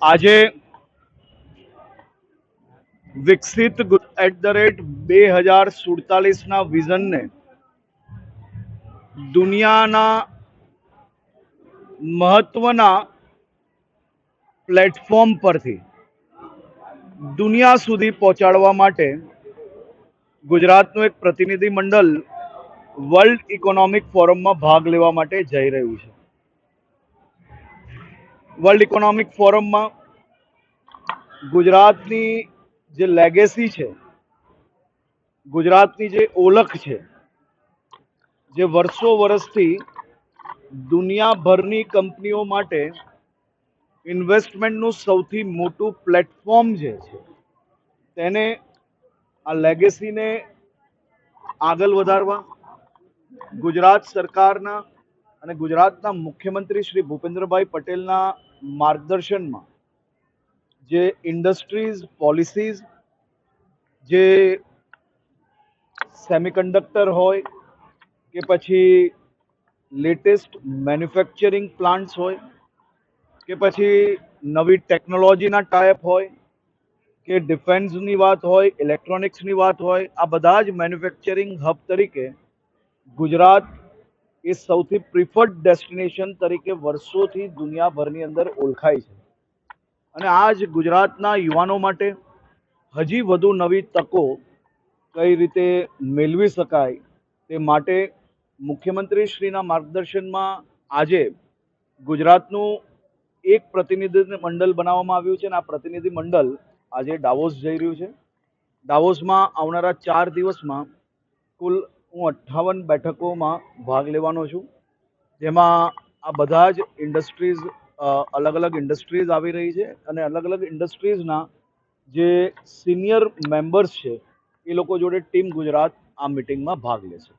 આજે વિકસિત @2047ના વિઝનને દુનિયાના મહત્વના પ્લેટફોર્મ પરથી દુનિયા સુધી પહોંચાડવા માટે ગુજરાતનું એક પ્રતિનિધિ મંડળ વર્લ્ડ ઇકોનોમિક ફોરમમાં ભાગ લેવા માટે જઈ રહ્યું છે. વર્લ્ડ ઇકોનોમિક ફોરમમાં ગુજરાતની જે લેગેસી છે, ગુજરાતની જે ઓળખ છે, જે વર્ષો વર્ષથી દુનિયાભરની કંપનીઓ માટે ઇન્વેસ્ટમેન્ટનું સૌથી મોટું પ્લેટફોર્મ જે છે તેને આ લેગેસીને આગળ વધારવા ગુજરાત સરકારના અને ગુજરાતના મુખ્યમંત્રી શ્રી ભૂપેન્દ્રભાઈ પટેલના માર્ગદર્શનમાં જે ઇન્ડસ્ટ્રીઝ પોલિસીઝ, જે સેમિકન્ડક્ટર હોય કે પછી લેટેસ્ટ મેન્યુફેક્ચરિંગ પ્લાન્ટ્સ હોય કે પછી નવી ટેકનોલોજીના ટાઈપ હોય કે ડિફેન્સની વાત હોય, ઇલેક્ટ્રોનિક્સની વાત હોય, આ બધા જ મેન્યુફેક્ચરિંગ હબ તરીકે ગુજરાત એ સૌથી પ્રિફર્ડ ડેસ્ટિનેશન તરીકે વર્ષોથી દુનિયાભરની અંદર ઓળખાય છે. અને આ જ ગુજરાતના યુવાનો માટે હજી વધુ નવી તકો કઈ રીતે મેળવી શકાય તે માટે મુખ્યમંત્રી શ્રીના માર્ગદર્શનમાં આજે ગુજરાતનું એક પ્રતિનિધિ મંડળ બનાવવામાં આવ્યું છે અને આ પ્રતિનિધિ મંડળ આજે ડાવોસ જઈ રહ્યું છે. ડાવોસમાં આવનારા 4 દિવસમાં કુલ હું 58 બેઠકોમાં ભાગ લેવાનો છું, જેમાં આ બધા જ ઇન્ડસ્ટ્રીઝ અલગ અલગ ઇન્ડસ્ટ્રીઝ આવી રહી છે અને અલગ અલગ ઇન્ડસ્ટ્રીઝના જે સિનિયર મેમ્બર્સ છે એ લોકો જોડે ટીમ ગુજરાત આ મિટિંગમાં ભાગ લેશે.